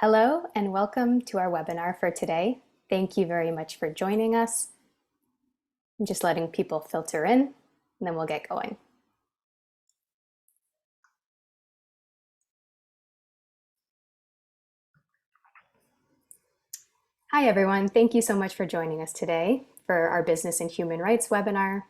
Hello and welcome to our webinar for today. Thank you very much for joining us. I'm just letting people filter in and then we'll get going. Hi everyone, thank you so much for joining us today for our Business and Human Rights webinar.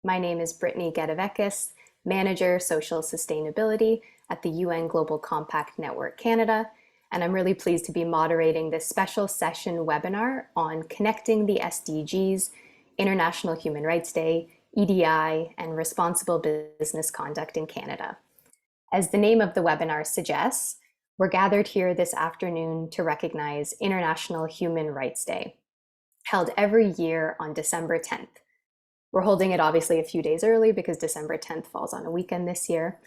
My name is Brittany Gedevekis, Manager Social Sustainability at the UN Global Compact Network Canada, and I'm really pleased to be moderating this special session webinar on connecting the SDGs, International Human Rights Day, EDI, and responsible business conduct in Canada. As the name of the webinar suggests, we're gathered here this afternoon to recognize International Human Rights Day, held every year on December 10th. We're holding it obviously a few days early because December 10th falls on a weekend this year.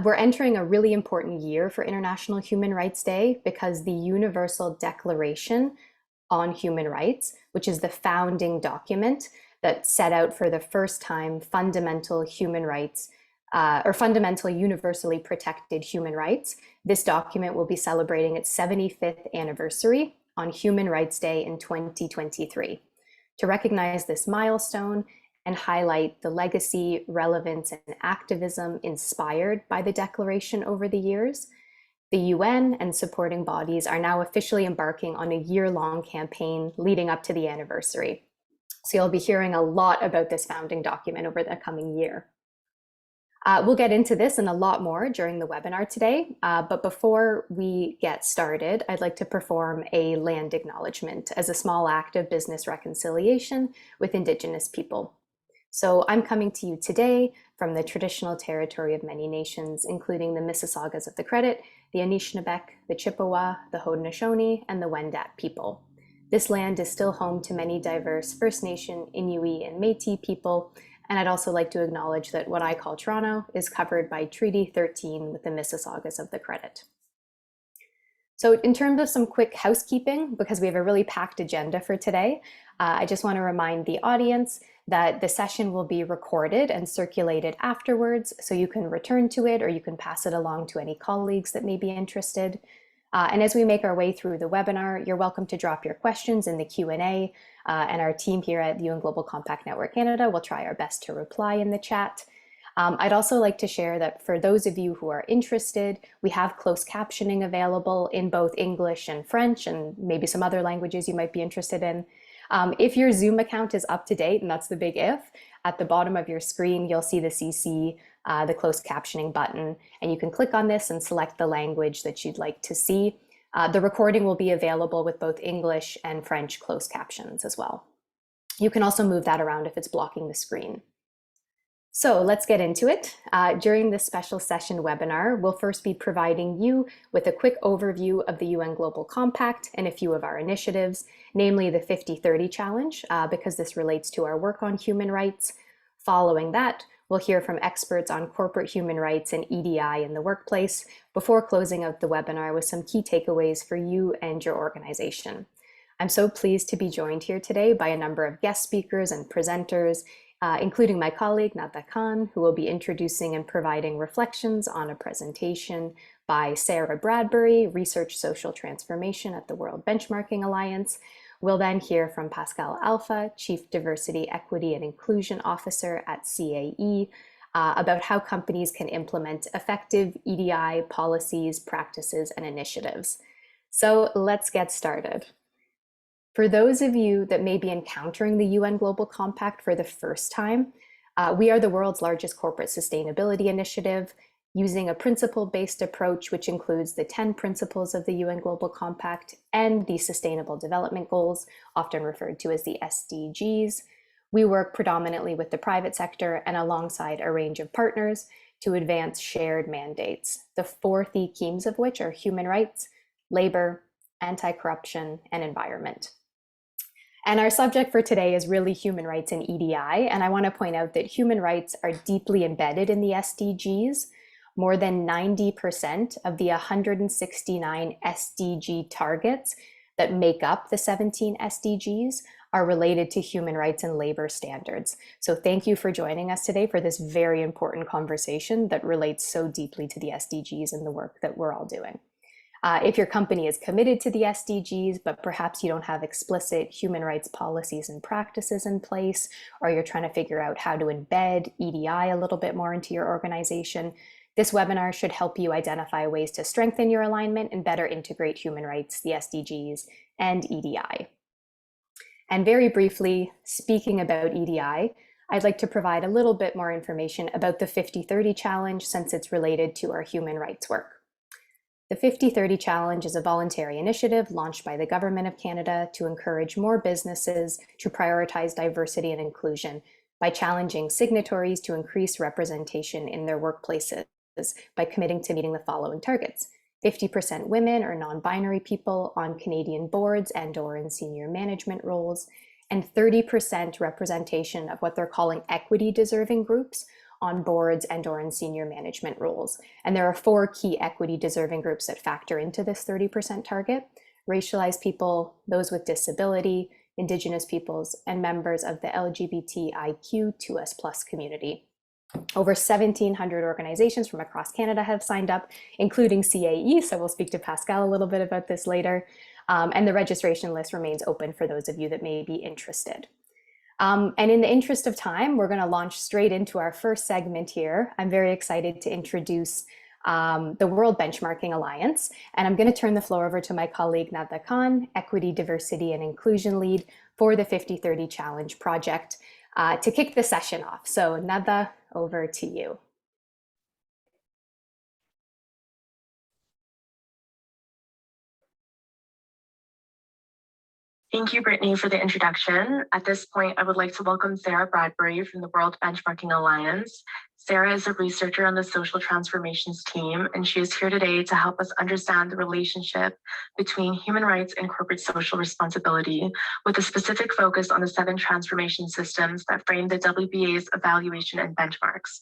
We're entering a really important year for International Human Rights Day because the Universal Declaration on Human Rights, which is the founding document that set out for the first time fundamental human rights or fundamental universally protected human rights. This document will be celebrating its 75th anniversary on Human Rights Day in 2023. To recognize this milestone and highlight the legacy, relevance, and activism inspired by the declaration over the years, the UN and supporting bodies are now officially embarking on a year-long campaign leading up to the anniversary. So you'll be hearing a lot about this founding document over the coming year. We'll get into this and a lot more during the webinar today, but before we get started, I'd like to perform a land acknowledgement as a small act of business reconciliation with Indigenous people. So I'm coming to you today from the traditional territory of many nations, including the Mississaugas of the Credit, the Anishinaabe, the Chippewa, the Haudenosaunee, and the Wendat people. This land is still home to many diverse First Nation, Inuit, and Métis people. And I'd also like to acknowledge that what I call Toronto is covered by Treaty 13 with the Mississaugas of the Credit. So in terms of some quick housekeeping, because we have a really packed agenda for today, I just want to remind the audience that the session will be recorded and circulated afterwards, so you can return to it or you can pass it along to any colleagues that may be interested. And as we make our way through the webinar, you're welcome to drop your questions in the Q&A, and our team here at the UN Global Compact Network Canada will try our best to reply in the chat. I'd also like to share that for those of you who are interested, we have closed captioning available in both English and French, and maybe some other languages you might be interested in. If your Zoom account is up to date, and that's the big if, at the bottom of your screen, you'll see the CC, the closed captioning button, and you can click on this and select the language that you'd like to see. The recording will be available with both English and French closed captions as well. You can also move that around if it's blocking the screen. So let's get into it. During this special session webinar, we'll first be providing you with a quick overview of the UN Global Compact and a few of our initiatives, namely the 50-30 challenge, because this relates to our work on human rights. Following that, we'll hear from experts on corporate human rights and EDI in the workplace before closing out the webinar with some key takeaways for you and your organization. I'm so pleased to be joined here today by a number of guest speakers and presenters, including my colleague Nata Khan, who will be introducing and providing reflections on a presentation by Sarah Bradbury, Research Social Transformation at the World Benchmarking Alliance. We'll then hear from Pascal Alpha, Chief Diversity, Equity, and Inclusion Officer at CAE, about how companies can implement effective EDI policies, practices, and initiatives. So let's get started. For those of you that may be encountering the UN Global Compact for the first time, we are the world's largest corporate sustainability initiative, using a principle-based approach, which includes the 10 principles of the UN Global Compact and the Sustainable Development Goals, often referred to as the SDGs. We work predominantly with the private sector and alongside a range of partners to advance shared mandates, the 4 themes of which are human rights, labor, anti-corruption, and environment. And our subject for today is really human rights and EDI, and I want to point out that human rights are deeply embedded in the SDGs. More than 90% of the 169 SDG targets that make up the 17 SDGs are related to human rights and labor standards. So thank you for joining us today for this very important conversation that relates so deeply to the SDGs and the work that we're all doing. If your company is committed to the SDGs, but perhaps you don't have explicit human rights policies and practices in place, or you're trying to figure out how to embed EDI a little bit more into your organization, this webinar should help you identify ways to strengthen your alignment and better integrate human rights, the SDGs, and EDI. And very briefly, speaking about EDI, I'd like to provide a little bit more information about the 50-30 challenge since it's related to our human rights work. The 50-30 challenge is a voluntary initiative launched by the Government of Canada to encourage more businesses to prioritize diversity and inclusion by challenging signatories to increase representation in their workplaces by committing to meeting the following targets: 50% women or non-binary people on Canadian boards and/or in senior management roles, and 30% representation of what they're calling equity-deserving groups on boards and/or in senior management roles. And there are 4 key equity-deserving groups that factor into this 30% target: racialized people, those with disability, Indigenous peoples, and members of the LGBTIQ2S+ community. Over 1,700 organizations from across Canada have signed up, including CAE, so we'll speak to Pascal a little bit about this later. And the registration list remains open for those of you that may be interested. And in the interest of time, we're going to launch straight into our first segment here. I'm very excited to introduce the World Benchmarking Alliance, and I'm going to turn the floor over to my colleague Nada Khan, Equity, Diversity, and Inclusion Lead for the 50-30 Challenge project, to kick the session off. So Nada, over to you. Thank you, Brittany, for the introduction. At this point, I would like to welcome Sarah Bradbury from the World Benchmarking Alliance. Sarah is a researcher on the Social Transformations team, and she is here today to help us understand the relationship between human rights and corporate social responsibility, with a specific focus on the 7 transformation systems that frame the WBA's evaluation and benchmarks.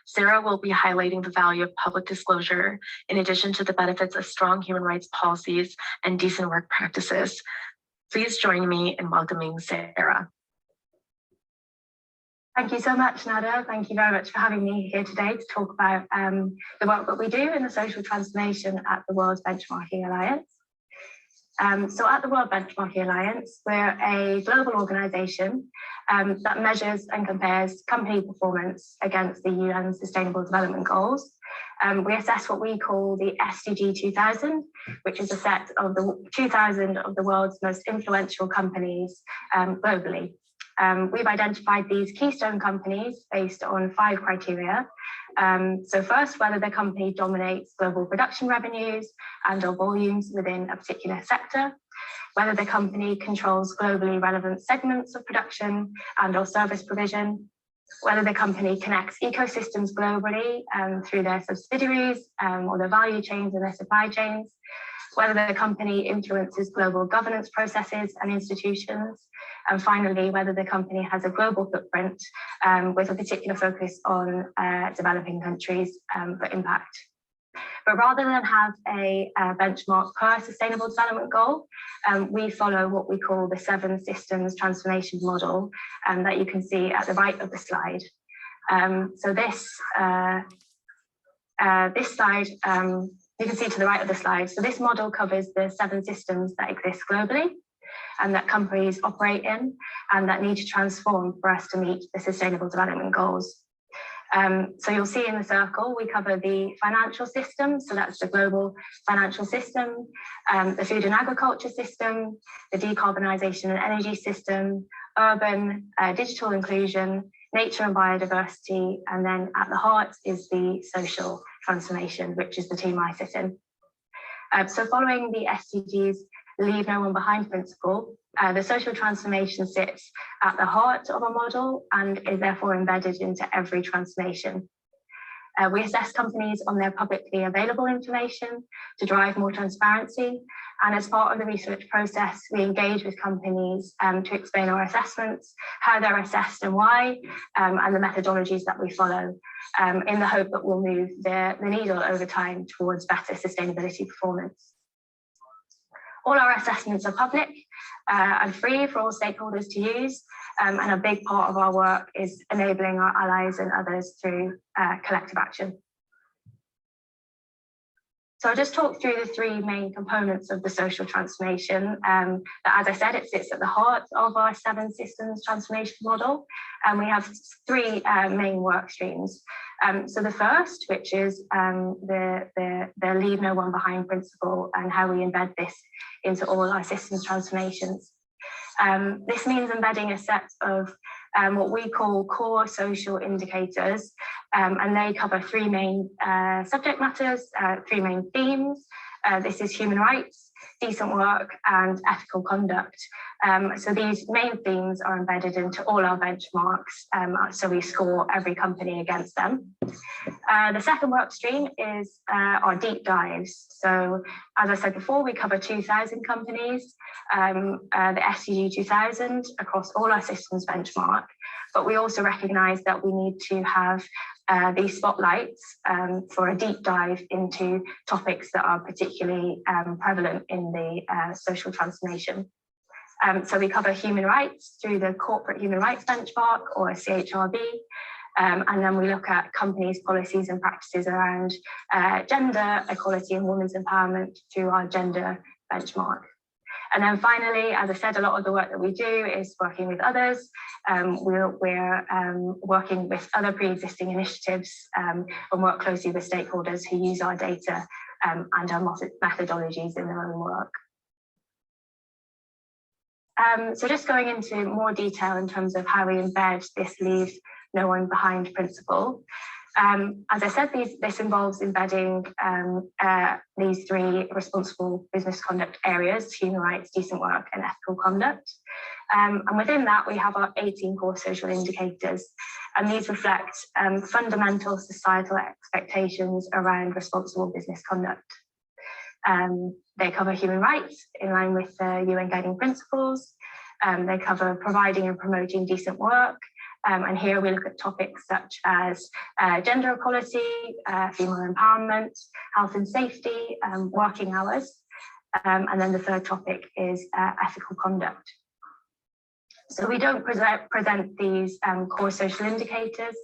Sarah will be highlighting the value of public disclosure, in addition to the benefits of strong human rights policies and decent work practices. Please join me in welcoming Sarah. Thank you so much, Nada. Thank you very much for having me here today to talk about the work that we do in the social transformation at the World Benchmarking Alliance. So at the World Benchmarking Alliance, we're a global organisation that measures and compares company performance against the UN Sustainable Development Goals. We assess what we call the SDG 2000, which is a set of the 2000 of the world's most influential companies globally. We've identified these keystone companies based on 5 criteria. So first, whether the company dominates global production revenues and/or volumes within a particular sector, whether the company controls globally relevant segments of production and/or service provision, whether the company connects ecosystems globally through their subsidiaries or their value chains and their supply chains, whether the company influences global governance processes and institutions, and finally, whether the company has a global footprint with a particular focus on developing countries for impact. But rather than have a benchmark per sustainable development goal, we follow what we call the 7 systems transformation model that you can see at the right of the slide. So this slide, you can see to the right of the slide. So this model covers the 7 systems that exist globally and that companies operate in and that need to transform for us to meet the Sustainable Development Goals. So you'll see in the circle, we cover the financial system. So that's the global financial system, the food and agriculture system, the decarbonisation and energy system, urban, digital inclusion, nature and biodiversity, and then at the heart is the social transformation, which is the team I sit in. So following the SDGs Leave No One Behind principle, the social transformation sits at the heart of our model and is therefore embedded into every transformation. We assess companies on their publicly available information to drive more transparency. And as part of the research process, we engage with companies to explain our assessments, how they're assessed and why, and the methodologies that we follow, in the hope that we'll move the needle over time towards better sustainability performance. All our assessments are public and free for all stakeholders to use, and a big part of our work is enabling our allies and others through collective action. So I'll just talk through the three main components of the social transformation. That, as I said, it sits at the heart of our 7 systems transformation model. And we have 3 main work streams. So the first, which is the leave no one behind principle, and how we embed this into all our systems transformations. This means embedding a set of what we call core social indicators, and they cover 3 main subject matters, 3 main themes. This is human rights, decent work, and ethical conduct. So these main themes are embedded into all our benchmarks, so we score every company against them. The second work stream is our deep dives. So as I said before, we cover 2,000 companies, the SDG 2000 across all our systems benchmark, but we also recognise that we need to have these spotlights for a deep dive into topics that are particularly prevalent in the social transformation. So we cover human rights through the corporate human rights benchmark, or CHRB, and then we look at companies' policies and practices around gender equality and women's empowerment through our gender benchmark. And then finally, as I said, a lot of the work that we do is working with others. We're working with other pre-existing initiatives and work closely with stakeholders who use our data and our methodologies in their own work. So just going into more detail in terms of how we embed this leave no one behind principle. As I said, this involves embedding these 3 responsible business conduct areas: human rights, decent work, and ethical conduct. And within that, we have our 18 core social indicators, and these reflect fundamental societal expectations around responsible business conduct. They cover human rights in line with the UN guiding principles. They cover providing and promoting decent work. And here we look at topics such as gender equality, female empowerment, health and safety, working hours. And then the third topic is ethical conduct. So we don't present these core social indicators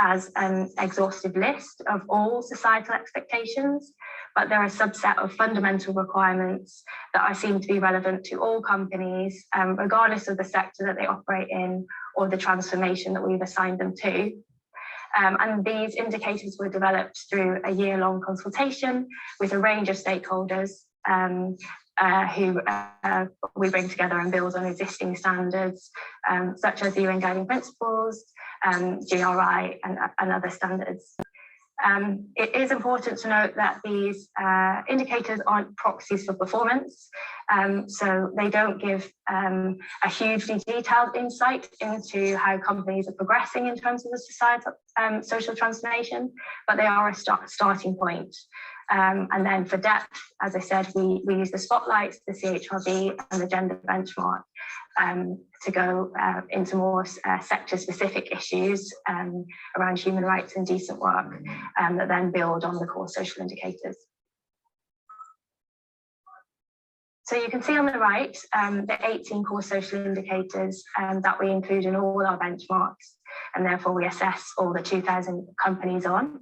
as an exhaustive list of all societal expectations, but they're a subset of fundamental requirements that are seen to be relevant to all companies, regardless of the sector that they operate in or the transformation that we've assigned them to. And these indicators were developed through a year-long consultation with a range of stakeholders who we bring together and build on existing standards, such as the UN guiding principles, GRI, and other standards. It is important to note that these indicators aren't proxies for performance, so they don't give a hugely detailed insight into how companies are progressing in terms of the societal social transformation, but they are a starting point. And then for depth, as I said, we use the spotlights, the CHRB, and the gender benchmark to go into more sector-specific issues around human rights and decent work that then build on the core social indicators. So you can see on the right the 18 core social indicators that we include in all our benchmarks, and therefore we assess all the 2,000 companies on.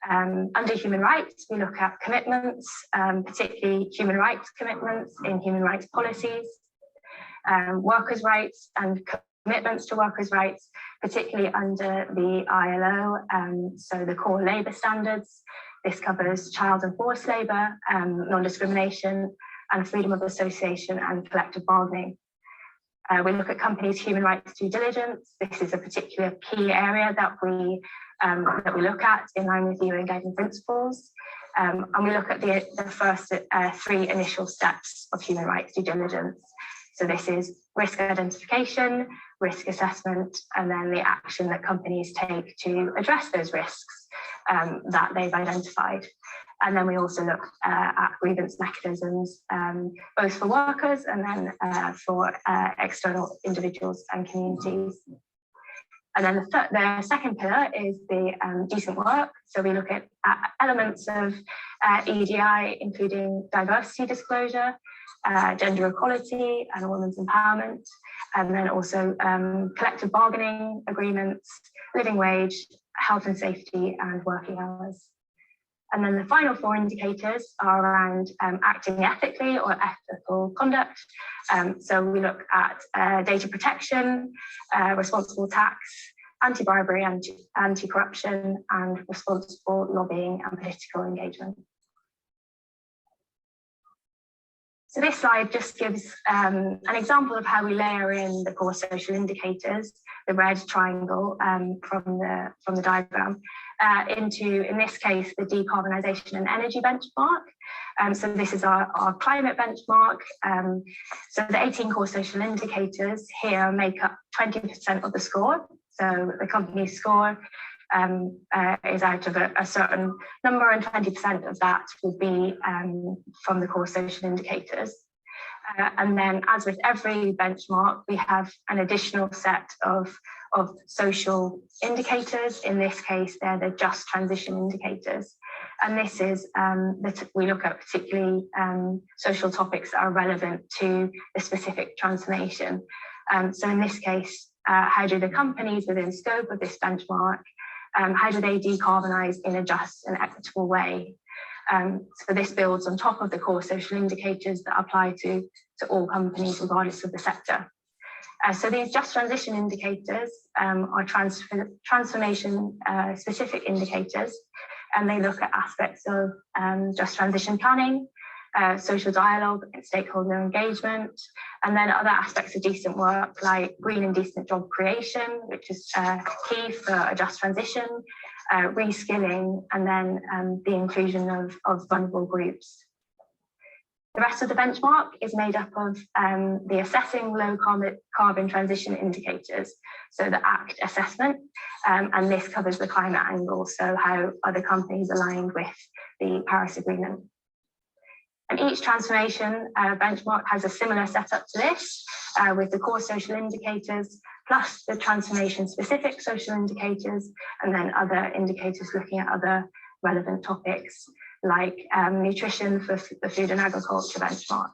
Under human rights, we look at commitments, particularly human rights commitments in human rights policies, workers' rights and commitments to workers' rights, particularly under the ILO, so the core labour standards. This covers child and forced labour, non-discrimination, and freedom of association and collective bargaining. We look at companies' human rights due diligence. This is a particular key area that we look at in line with the UN guiding principles. And we look at the first 3 initial steps of human rights due diligence. So this is risk identification, risk assessment, and then the action that companies take to address those risks that they've identified. And then we also look at grievance mechanisms, both for workers and then for external individuals and communities. And then the second pillar is the decent work. So we look at elements of EDI, including diversity disclosure, gender equality and women's empowerment, and then also collective bargaining agreements, living wage, health and safety, and working hours. And then the final 4 indicators are around acting ethically or ethical conduct. So we look at data protection, responsible tax, anti-bribery, anti-corruption, and responsible lobbying and political engagement. So this slide just gives an example of how we layer in the core social indicators, the red triangle from the diagram, into, in this case, the decarbonisation and energy benchmark. So this is our climate benchmark. So the 18 core social indicators here make up 20% of the score. So the company's score is out of a certain number, and 20% of that will be from the core social indicators. And then, as with every benchmark, we have an additional set of social indicators. In this case, they're the just transition indicators. And this is that we look at particularly social topics that are relevant to the specific transformation. So in this case, how do the companies within scope of this benchmark, how do they decarbonise in a just and equitable way? So this builds on top of the core social indicators that apply to all companies, regardless of the sector. So these just transition indicators are transformation specific indicators, and they look at aspects of just transition planning, social dialogue and stakeholder engagement, and then other aspects of decent work like green and decent job creation, which is key for a just transition, reskilling, and then the inclusion of vulnerable groups. The rest of the benchmark is made up of the assessing low carbon transition indicators, so the ACT assessment, and this covers the climate angle, so how are the companies aligned with the Paris Agreement. And each transformation benchmark has a similar setup to this, with the core social indicators, plus the transformation specific social indicators, and then other indicators looking at other relevant topics like nutrition for the food and agriculture benchmark.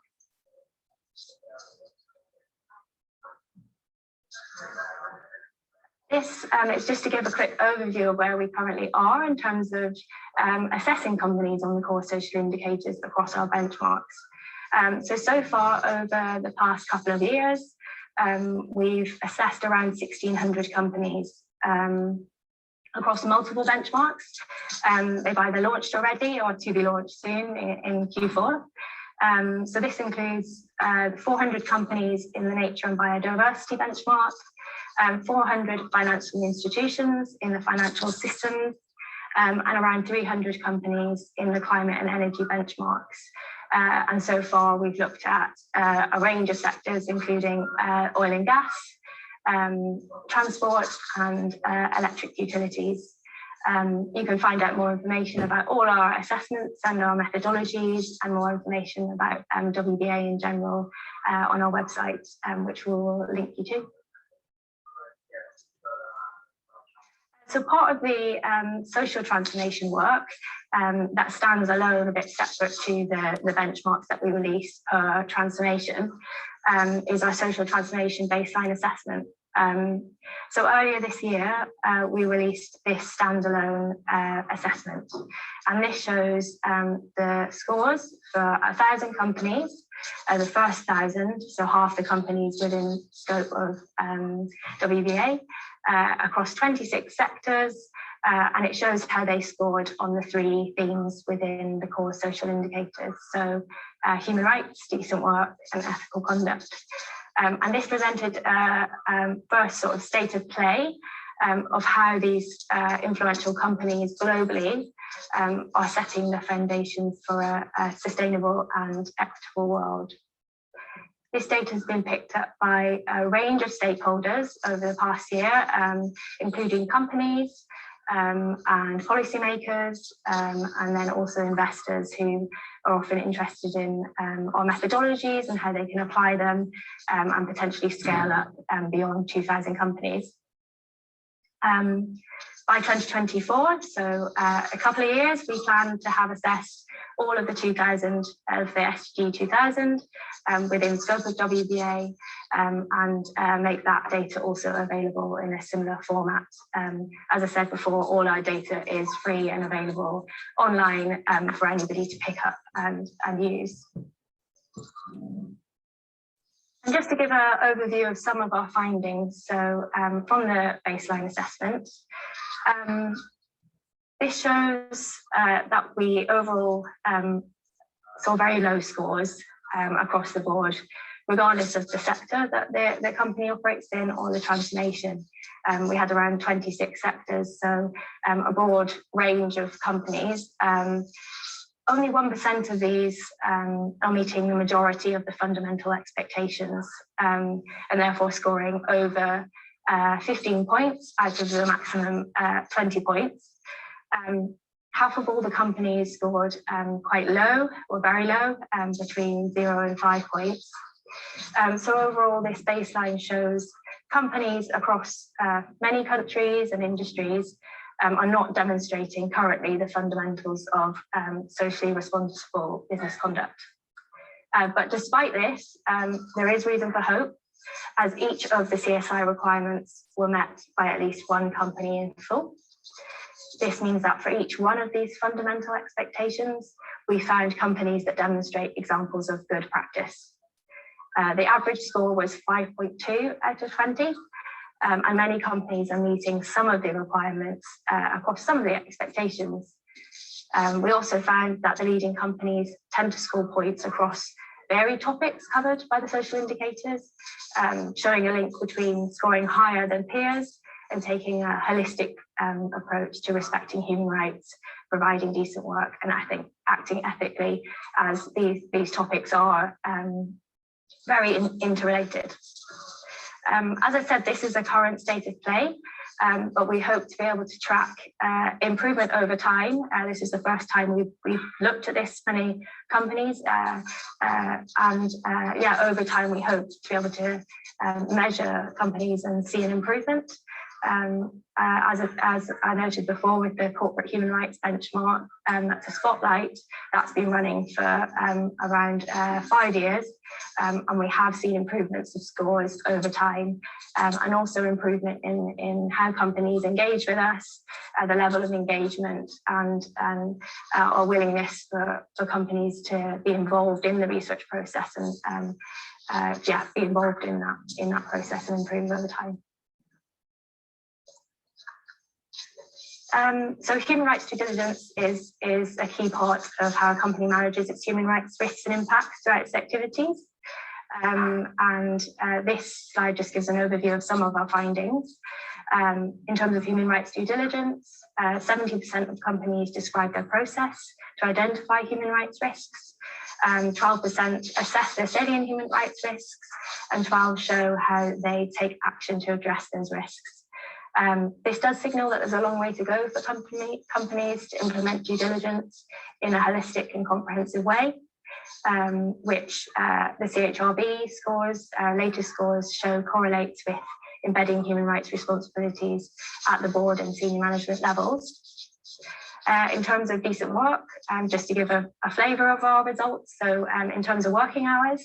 This is just to give a quick overview of where we currently are in terms of assessing companies on the core social indicators across our benchmarks. So far over the past couple of years, we've assessed around 1,600 companies across multiple benchmarks. They've either launched already or to be launched soon in Q4. So this includes 400 companies in the nature and biodiversity benchmark, 400 financial institutions in the financial systems, and around 300 companies in the climate and energy benchmarks. And so far we've looked at a range of sectors, including oil and gas, transport, and electric utilities. You can find out more information about all our assessments and our methodologies, and more information about WBA in general on our website, which we'll link you to. So part of the social transformation work that stands alone, a bit separate to the benchmarks that we release per transformation, is our social transformation baseline assessment. So earlier this year, we released this standalone assessment, and this shows the scores for 1,000 companies, the first 1,000, so half the companies within scope of WBA, across 26 sectors, and it shows how they scored on the 3 themes within the core social indicators, so human rights, decent work, and ethical conduct. And this presented first sort of state of play of how these influential companies globally are setting the foundations for a sustainable and equitable world. This data has been picked up by a range of stakeholders over the past year, including companies and policymakers, and then also investors who are often interested in our methodologies and how they can apply them and potentially scale up beyond 2,000 companies. By 2024, so a couple of years, we plan to have assessed all of the 2000 of the SDG 2000 within scope of WBA and make that data also available in a similar format. As I said before, all our data is free and available online for anybody to pick up and use. And just to give an overview of some of our findings, so from the baseline assessment, this shows that we overall saw very low scores across the board, regardless of the sector that the company operates in or the transformation. We had around 26 sectors, so a broad range of companies. Only 1% of these are meeting the majority of the fundamental expectations and therefore scoring over 15 points out of the maximum 20 points. Half of all the companies scored quite low or very low, between 0 and 5 points. So overall, this baseline shows companies across many countries and industries are not demonstrating currently the fundamentals of socially responsible business conduct. But despite this, there is reason for hope, as each of the CSI requirements were met by at least one company in full. This means that for each one of these fundamental expectations, we found companies that demonstrate examples of good practice. The average score was 5.2 out of 20, and many companies are meeting some of the requirements across some of the expectations. We also found that the leading companies tend to score points across varied topics covered by the social indicators, showing a link between scoring higher than peers and taking a holistic approach to respecting human rights, providing decent work, and I think acting ethically, as these topics are very interrelated. As I said, this is a current state of play, but we hope to be able to track improvement over time. This is the first time we've looked at this many companies, over time we hope to be able to measure companies and see an improvement. As I noted before, with the corporate human rights benchmark, that's a Spotlight that's been running for around 5 years, and we have seen improvements of scores over time, and also improvement in how companies engage with us, the level of engagement, and our willingness for companies to be involved in the research process and be involved in that process and improve over time. So human rights due diligence is a key part of how a company manages its human rights risks and impacts throughout its activities. This slide just gives an overview of some of our findings. In terms of human rights due diligence, 70% of companies describe their process to identify human rights risks, 12% assess their salient human rights risks, and 12% show how they take action to address those risks. This does signal that there's a long way to go for companies to implement due diligence in a holistic and comprehensive way, which the CHRB scores, latest scores show correlates with embedding human rights responsibilities at the board and senior management levels. In terms of decent work, just to give a flavour of our results, so in terms of working hours,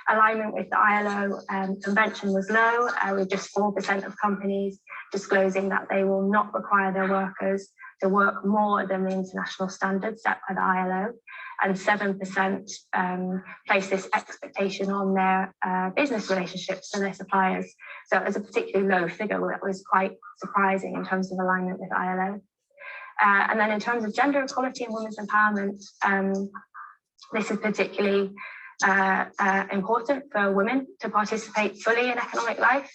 alignment with the ILO convention was low, with just 4% of companies disclosing that they will not require their workers to work more than the international standards set by the ILO, and 7% place this expectation on their business relationships and their suppliers. So it was a particularly low figure that was quite surprising in terms of alignment with ILO. And then in terms of gender equality and women's empowerment, this is particularly important for women to participate fully in economic life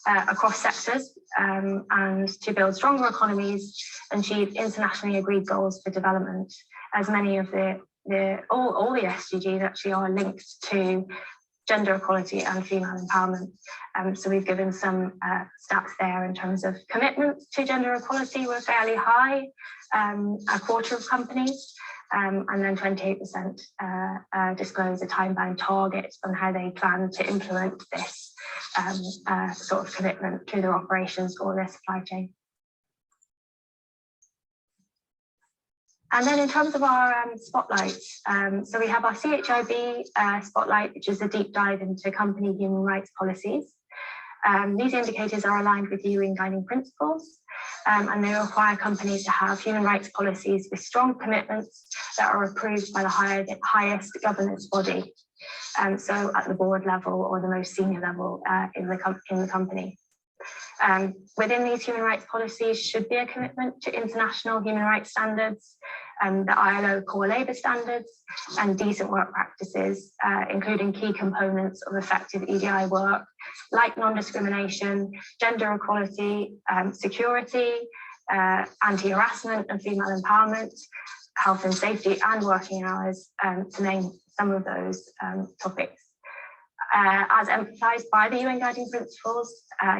across sectors, and to build stronger economies and achieve internationally agreed goals for development, as many of all the SDGs actually are linked to gender equality and female empowerment. So we've given some stats there in terms of commitments to gender equality were fairly high, a quarter of companies, and then 28% disclose a time-bound target on how they plan to implement this sort of commitment through their operations or their supply chain. And then in terms of our spotlights, so we have our CHRB Spotlight, which is a deep dive into company human rights policies. These indicators are aligned with UN guiding principles, and they require companies to have human rights policies with strong commitments that are approved by the highest governance body, so at the board level or the most senior level in the company. Within these human rights policies should be a commitment to international human rights standards, the ILO core labour standards, and decent work practices, including key components of effective EDI work, like non-discrimination, gender equality, security, anti-harassment and female empowerment, health and safety, and working hours, to name some of those topics. As emphasised by the UN guiding principles,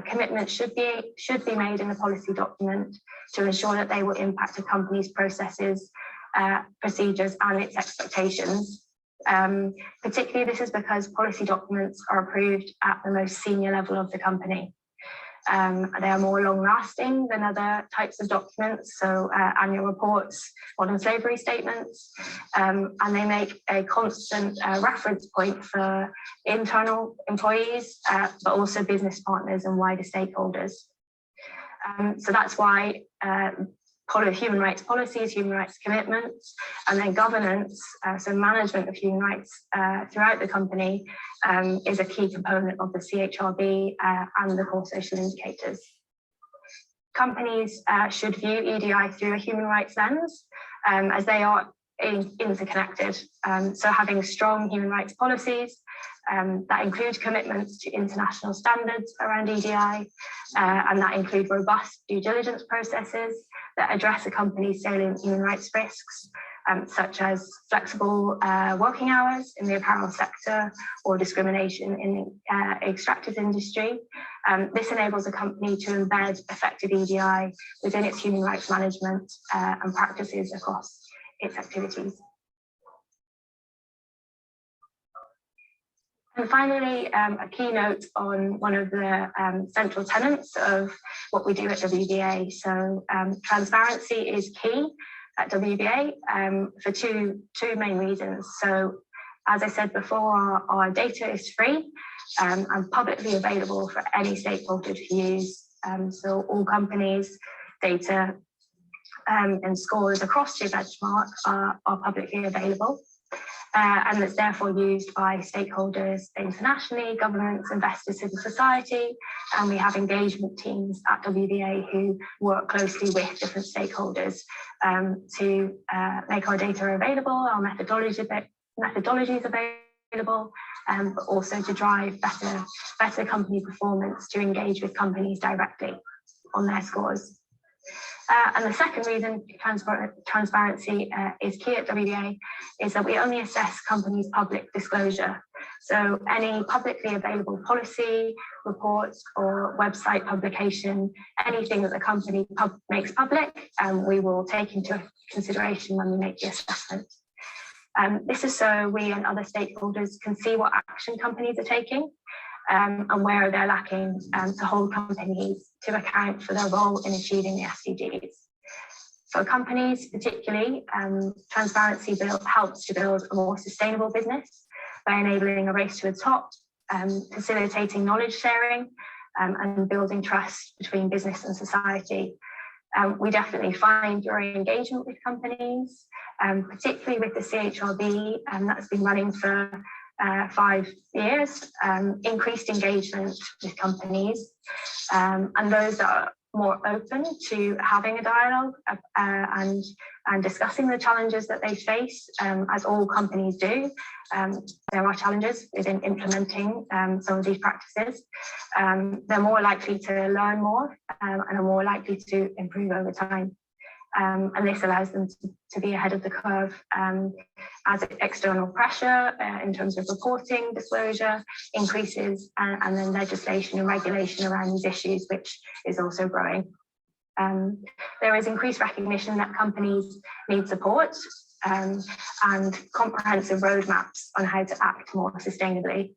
commitments should be made in the policy document to ensure that they will impact a company's processes, procedures, and its expectations. Particularly, this is because policy documents are approved at the most senior level of the company. They are more long-lasting than other types of documents, so annual reports, modern slavery statements, and they make a constant reference point for internal employees, but also business partners and wider stakeholders. So that's why human rights policies, human rights commitments, and then governance, so management of human rights throughout the company, is a key component of the CHRB and the core social indicators. Companies should view EDI through a human rights lens, as they are interconnected. So having strong human rights policies that include commitments to international standards around EDI, and that include robust due diligence processes that address a company's salient human rights risks, such as flexible working hours in the apparel sector or discrimination in the extractive industry. This enables a company to embed effective EDI within its human rights management and practices across its activities. And finally, a keynote on one of the central tenets of what we do at WBA. So transparency is key at WBA for two main reasons. So as I said before, our data is free and publicly available for any stakeholder to use. So all companies' data and scores across your benchmark are publicly available. And it's therefore used by stakeholders internationally, governments, investors, civil society, and we have engagement teams at WBA who work closely with different stakeholders to make our data available, our methodologies available, but also to drive better company performance, to engage with companies directly on their scores. And the second reason transparency is key at WBA is that we only assess companies' public disclosure. So any publicly available policy, reports, or website publication, anything that the company makes public, we will take into consideration when we make the assessment. This is so we and other stakeholders can see what action companies are taking and where they're lacking, to hold companies to account for their role in achieving the SDGs. For companies particularly, transparency helps to build a more sustainable business by enabling a race to the top, facilitating knowledge sharing, and building trust between business and society. We definitely find during engagement with companies, particularly with the CHRB, that's been running for 5 years, increased engagement with companies, and those that are more open to having a dialogue and discussing the challenges that they face, as all companies do. There are challenges within implementing some of these practices. They're more likely to learn more and are more likely to improve over time. And this allows them to be ahead of the curve as external pressure in terms of reporting, disclosure increases, and then legislation and regulation around these issues, which is also growing. There is increased recognition that companies need support and comprehensive roadmaps on how to act more sustainably.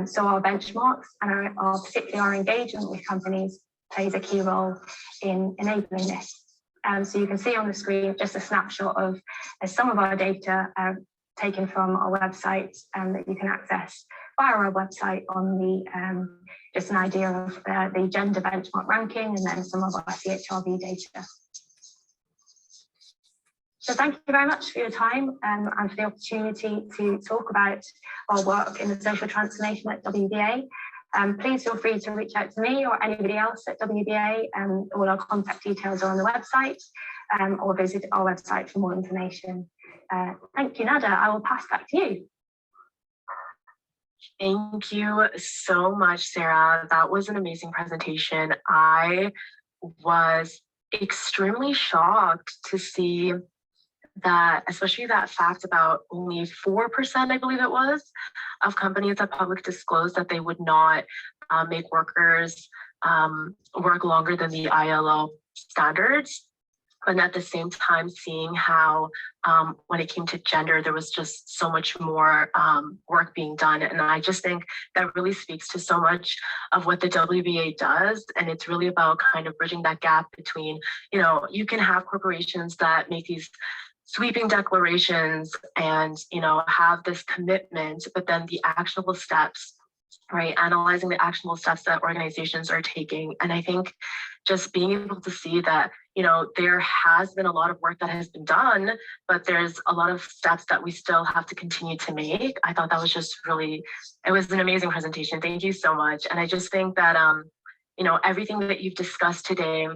So our benchmarks and particularly our engagement with companies plays a key role in enabling this. So you can see on the screen just a snapshot of some of our data taken from our website that you can access via our website on the just an idea of the gender benchmark ranking and then some of our CHRB data. So thank you very much for your time and for the opportunity to talk about our work in the social transformation at WBA. Please feel free to reach out to me or anybody else at WBA. All our contact details are on the website, or visit our website for more information. Thank you, Nada. I will pass back to you. Thank you so much, Sarah. That was an amazing presentation. I was extremely shocked to see that, especially that fact about only 4%, I believe it was, of companies that publicly disclosed that they would not make workers work longer than the ILO standards. And at the same time, seeing how when it came to gender, there was just so much more work being done. And I just think that really speaks to so much of what the WBA does. And it's really about kind of bridging that gap between, you know, you can have corporations that make these sweeping declarations and, you know, have this commitment, but then the actionable steps, right? Analyzing the actionable steps that organizations are taking. And I think just being able to see that, you know, there has been a lot of work that has been done, but there's a lot of steps that we still have to continue to make. I thought that was just really, it was an amazing presentation. Thank you so much. And I just think that, you know, everything that you've discussed today,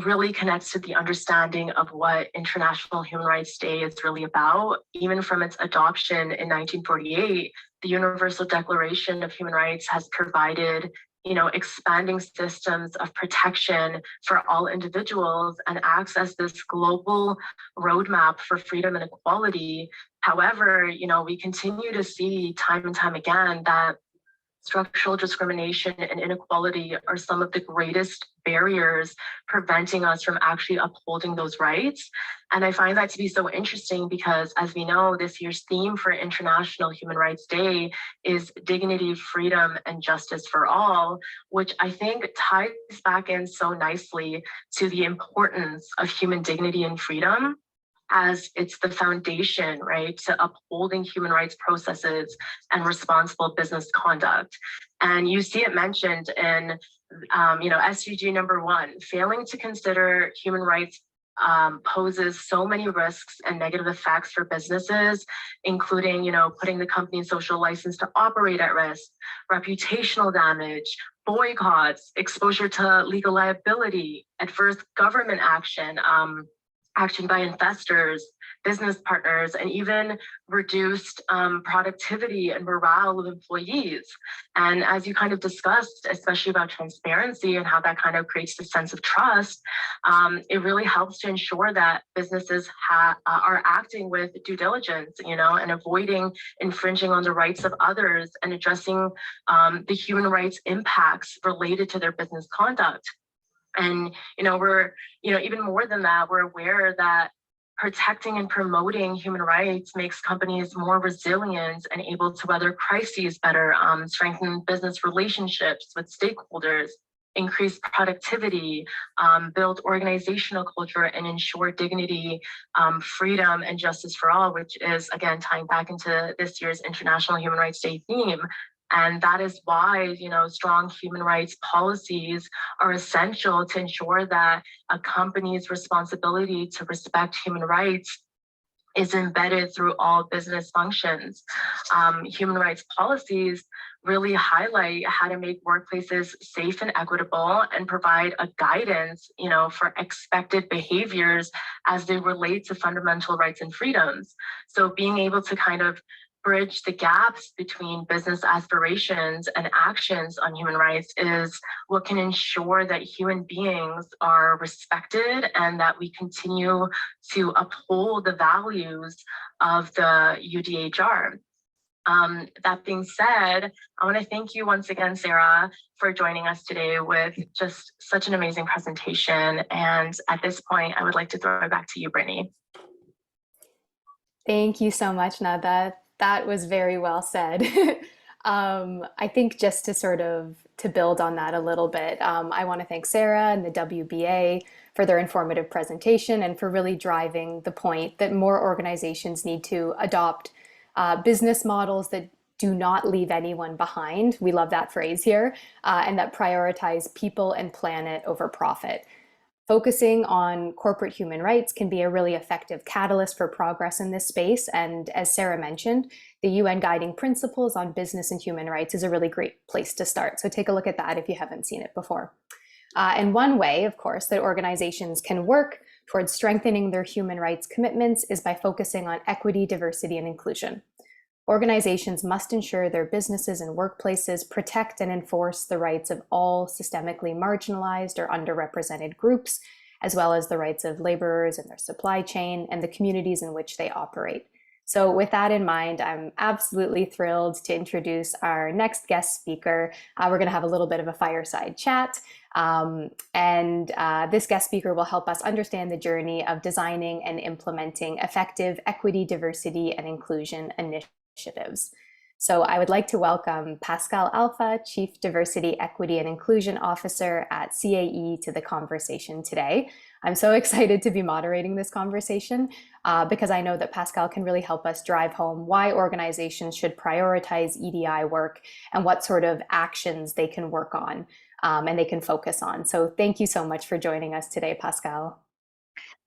really connects to the understanding of what International Human Rights Day is really about. Even from its adoption in 1948, the Universal Declaration of Human Rights has provided, you know, expanding systems of protection for all individuals and acts as this global roadmap for freedom and equality. However, you know, we continue to see time and time again that structural discrimination and inequality are some of the greatest barriers preventing us from actually upholding those rights. And I find that to be so interesting because, as we know, this year's theme for International Human Rights Day is dignity, freedom, and justice for all, which I think ties back in so nicely to the importance of human dignity and freedom, as it's the foundation, right, to upholding human rights processes and responsible business conduct. And you see it mentioned in, you know, SDG number 1, failing to consider human rights poses so many risks and negative effects for businesses, including, you know, putting the company's social license to operate at risk, reputational damage, boycotts, exposure to legal liability, adverse government action, action by investors, business partners, and even reduced productivity and morale of employees. And as you kind of discussed, especially about transparency and how that kind of creates the sense of trust, it really helps to ensure that businesses are acting with due diligence, you know, and avoiding infringing on the rights of others and addressing the human rights impacts related to their business conduct. And, you know, we're, you know, even more than that, we're aware that protecting and promoting human rights makes companies more resilient and able to weather crises better, strengthen business relationships with stakeholders, increase productivity, build organizational culture, and ensure dignity, freedom, and justice for all, which is, again, tying back into this year's International Human Rights Day theme. And that is why, you know, strong human rights policies are essential to ensure that a company's responsibility to respect human rights is embedded through all business functions. Human rights policies really highlight how to make workplaces safe and equitable and provide a guidance, you know, for expected behaviors as they relate to fundamental rights and freedoms. So being able to kind of bridge the gaps between business aspirations and actions on human rights is what can ensure that human beings are respected and that we continue to uphold the values of the UDHR. That being said, I want to thank you once again, Sarah, for joining us today with just such an amazing presentation. And at this point, I would like to throw it back to you, Brittany. Thank you so much, Nada. That was very well said. I think just to sort of to build on that a little bit, I want to thank Sarah and the WBA for their informative presentation and for really driving the point that more organizations need to adopt business models that do not leave anyone behind. We love that phrase here, and that prioritize people and planet over profit. Focusing on corporate human rights can be a really effective catalyst for progress in this space. And as Sarah mentioned, the UN Guiding Principles on Business and Human Rights is a really great place to start. So take a look at that if you haven't seen it before. And one way, of course, that organizations can work towards strengthening their human rights commitments is by focusing on equity, diversity, and inclusion. Organizations must ensure their businesses and workplaces protect and enforce the rights of all systemically marginalized or underrepresented groups, as well as the rights of laborers in their supply chain and the communities in which they operate. So with that in mind, I'm absolutely thrilled to introduce our next guest speaker. We're going to have a little bit of a fireside chat. This guest speaker will help us understand the journey of designing and implementing effective equity, diversity, and inclusion initiatives. So I would like to welcome Pascal Alpha, Chief Diversity, Equity, and Inclusion Officer at CAE, to the conversation today. I'm so excited to be moderating this conversation because I know that Pascal can really help us drive home why organizations should prioritize EDI work and what sort of actions they can work on and they can focus on. So thank you so much for joining us today, Pascal.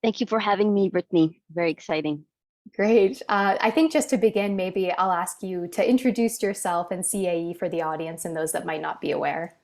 Thank you for having me, Brittany. Very exciting. Great. I think just to begin, maybe I'll ask you to introduce yourself and CAE for the audience and those that might not be aware.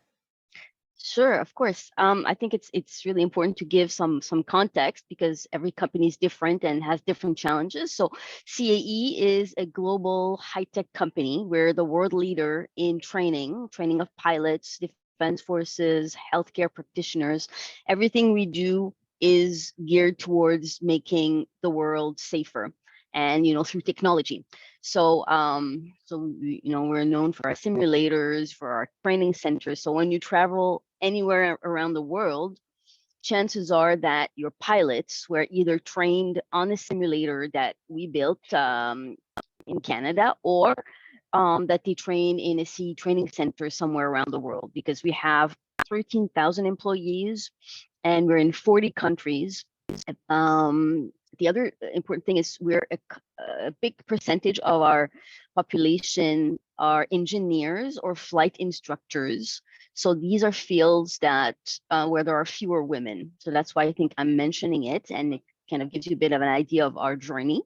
Sure, of course. I think it's really important to give some context because every company is different and has different challenges. So CAE is a global high-tech company. We're the world leader in training of pilots, defense forces, healthcare practitioners. Everything we do is geared towards making the world safer, and through technology. So we're known for our simulators, for our training centers. So when you travel anywhere around the world, chances are that your pilots were either trained on a simulator that we built in Canada, or that they train in a CAE training center somewhere around the world, because we have 13,000 employees and we're in 40 countries. The other important thing is we're a big percentage of our population are engineers or flight instructors. So these are fields that where there are fewer women. So that's why I think I'm mentioning it, and it kind of gives you a bit of an idea of our journey.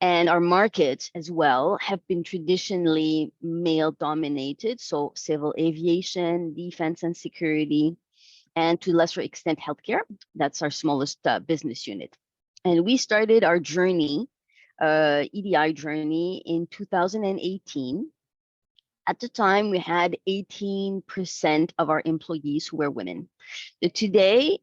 And our markets as well have been traditionally male dominated. So civil aviation, defense and security, and to a lesser extent, healthcare. That's our smallest business unit. And we started our journey, EDI journey, in 2018. At the time, we had 18% of our employees who were women. Today,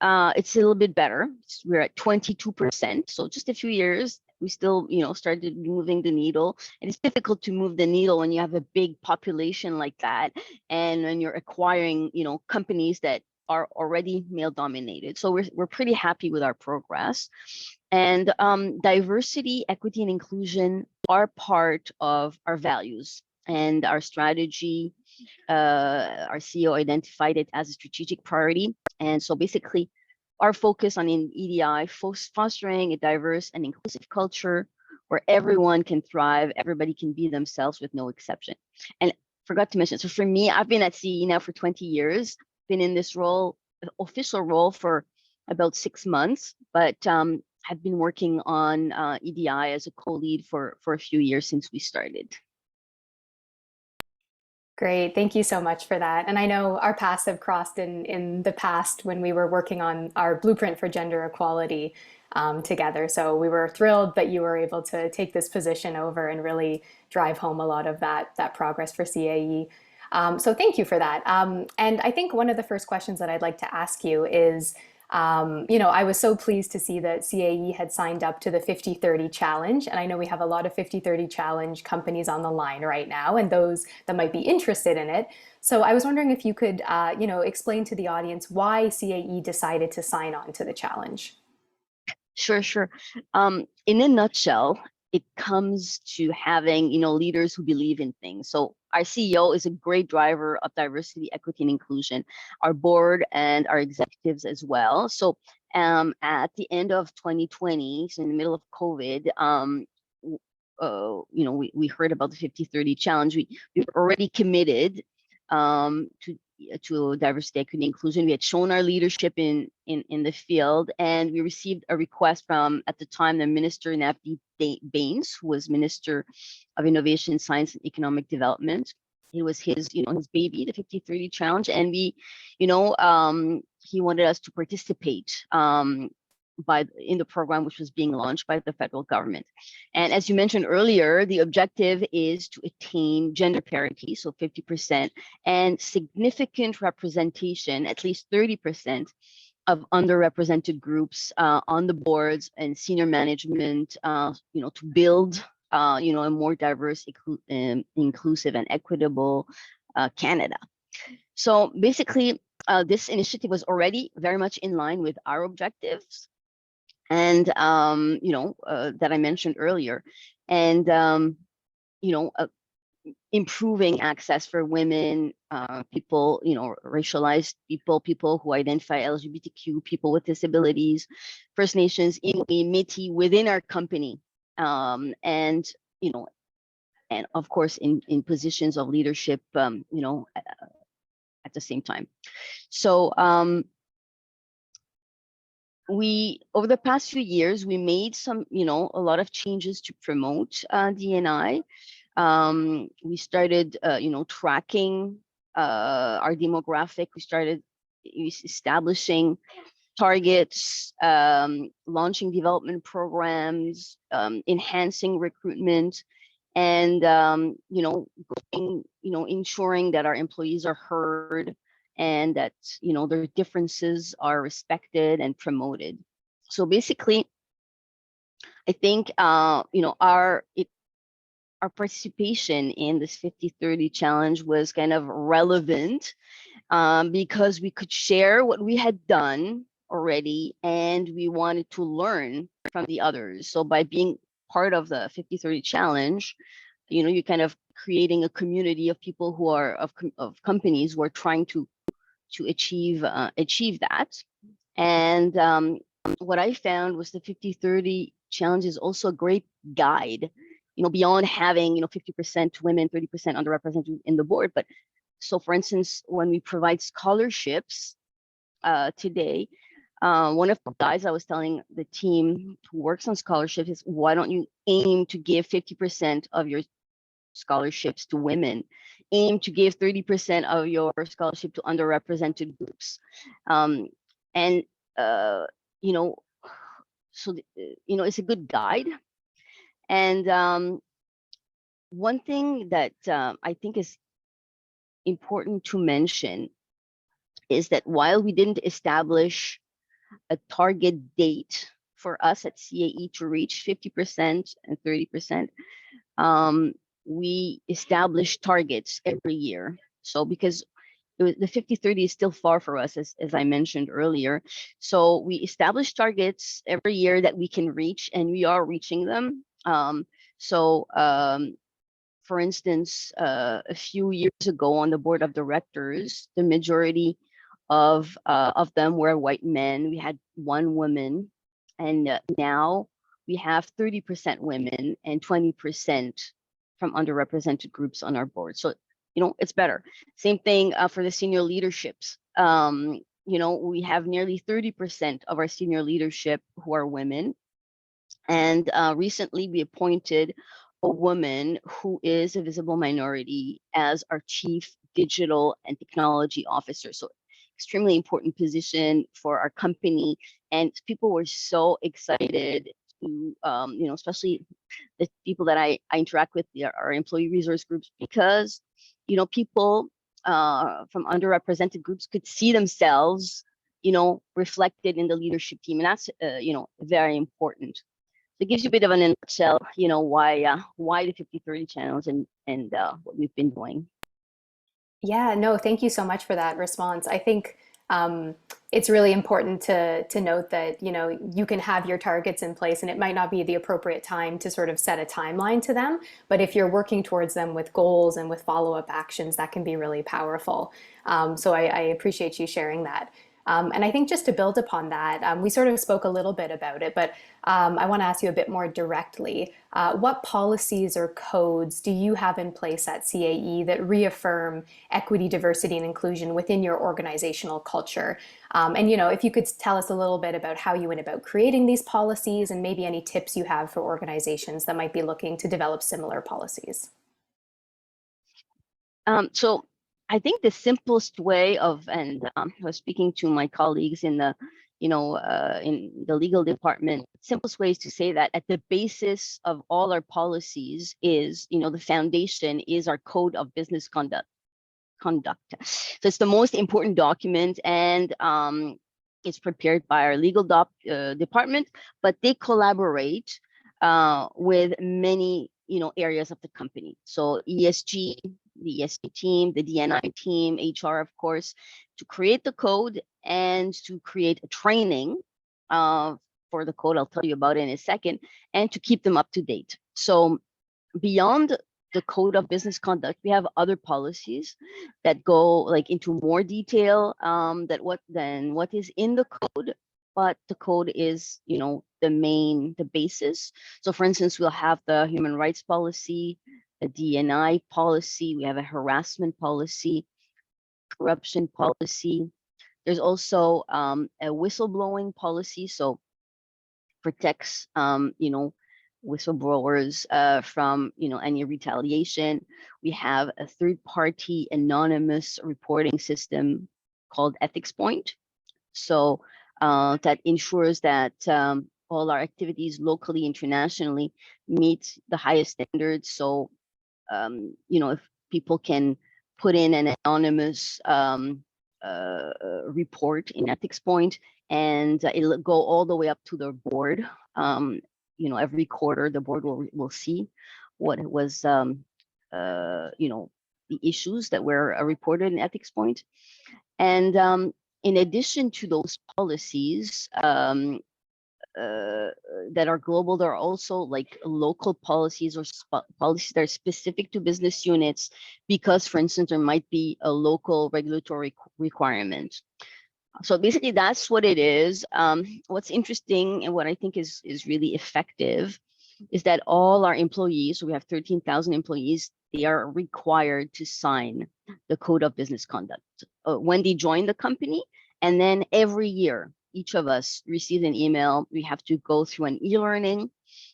it's a little bit better. We're at 22%. So just a few years, we still, started moving the needle. And it's difficult to move the needle when you have a big population like that, and when you're acquiring, companies that are already male dominated. So we're pretty happy with our progress. And diversity, equity, and inclusion are part of our values and our strategy. Our CEO identified it as a strategic priority. And so basically our focus on EDI, fostering a diverse and inclusive culture where everyone can thrive, everybody can be themselves with no exception. And forgot to mention, so for me, I've been at CAE now for 20 years, been in this role, official role, for about 6 months, but have been working on EDI as a co-lead for a few years since we started. Great, thank you so much for that. And I know our paths have crossed in the past when we were working on our blueprint for gender equality together. So we were thrilled that you were able to take this position over and really drive home a lot of that progress for CAE. So thank you for that. And I think one of the first questions that I'd like to ask you is, I was so pleased to see that CAE had signed up to the 50-30 challenge. And I know we have a lot of 50-30 challenge companies on the line right now and those that might be interested in it. So I was wondering if you could, explain to the audience why CAE decided to sign on to the challenge. Sure. In a nutshell, it comes to having, leaders who believe in things. So our CEO is a great driver of diversity, equity, and inclusion, our board and our executives as well. So at the end of 2020, so in the middle of COVID, we heard about the 50-30 challenge. We've already committed to diversity, equity, and inclusion. We had shown our leadership in the field, and we received a request from, at the time, the Minister Navdeep Bains, who was Minister of Innovation, Science, and Economic Development. It was his, his baby, the 50-30 challenge, and we, he wanted us to participate in the program, which was being launched by the federal government. And as you mentioned earlier, the objective is to attain gender parity, so 50%, and significant representation, at least 30%, of underrepresented groups on the boards and senior management, to build, a more diverse, inclusive, and equitable Canada. So basically, this initiative was already very much in line with our objectives, and that I mentioned earlier, and improving access for women, people, racialized people who identify LGBTQ, people with disabilities, First Nations, Inuit, Métis within our company, and of course in positions of leadership, at the same time. So over the past few years, we made some, a lot of changes to promote D&I. We started, tracking our demographic. We started establishing targets, launching development programs, enhancing recruitment, and ensuring that our employees are heard, and that their differences are respected and promoted. So basically, I think our participation in this 50-30 challenge was kind of relevant because we could share what we had done already, and we wanted to learn from the others. So by being part of the 50-30 challenge, you're kind of creating a community of people who are of companies who are trying to achieve that. And what I found was the 50-30 challenge is also a great guide, beyond having 50% women, 30% underrepresented in the board. But so, for instance, when we provide scholarships today, one of the guys I was telling the team who works on scholarships is, why don't you aim to give 50% of your scholarships to women? Aim to give 30% of your scholarship to underrepresented groups. So it's a good guide. And one thing that I think is important to mention is that while we didn't establish a target date for us at CAE to reach 50% and 30%, we establish targets every year. So because the 50-30 is still far for us, as I mentioned earlier. So we establish targets every year that we can reach, and we are reaching them. For instance, a few years ago on the board of directors, the majority of them were white men. We had one woman, and now we have 30% women and 20% from underrepresented groups on our board. So, it's better. Same thing for the senior leaderships. We have nearly 30% of our senior leadership who are women. And recently we appointed a woman who is a visible minority as our chief digital and technology officer. So extremely important position for our company. And people were so excited to, especially the people that I interact with, our employee resource groups, because, people from underrepresented groups could see themselves, reflected in the leadership team. And that's, very important. So it gives you a bit of a nutshell, why the 50-30 channels and what we've been doing. Yeah, no, thank you so much for that response. I think It's really important to note that, you know, you can have your targets in place and it might not be the appropriate time to sort of set a timeline to them, but if you're working towards them with goals and with follow-up actions, that can be really powerful. So I appreciate you sharing that. And I think just to build upon that, we sort of spoke a little bit about it, but I want to ask you a bit more directly. What policies or codes do you have in place at CAE that reaffirm equity, diversity, and inclusion within your organizational culture? And, you know, if you could tell us a little bit about how you went about creating these policies and maybe any tips you have for organizations that might be looking to develop similar policies. So I think the simplest way of, and I was speaking to my colleagues in the, in the legal department, simplest way is to say that at the basis of all our policies is, the foundation is our code of business conduct. So it's the most important document, and it's prepared by our legal department, but they collaborate with many, areas of the company. So ESG, the ESG team, the D&I team, HR, of course, to create the code and to create a training for the code. I'll tell you about it in a second, and to keep them up to date. So beyond the code of business conduct, we have other policies that go like into more detail than what is in the code, but the code is, the basis. So for instance, we'll have the human rights policy, a D&I policy, we have a harassment policy, corruption policy. There's also a whistleblowing policy, so protects whistleblowers from any retaliation. We have a third-party anonymous reporting system called Ethics Point, so that ensures that all our activities locally, internationally meet the highest standards. So if people can put in an anonymous report in Ethics Point, and it'll go all the way up to the board. Every quarter the board will see what was the issues that were reported in Ethics Point. And in addition to those policies that are global, there are also like local policies or policies that are specific to business units, because for instance there might be a local regulatory requirement. So basically that's what it is. What's interesting and what I think is really effective is that all our employees, so we have 13,000 employees, they are required to sign the code of business conduct when they join the company. And then every year, each of us receives an email. We have to go through an e-learning.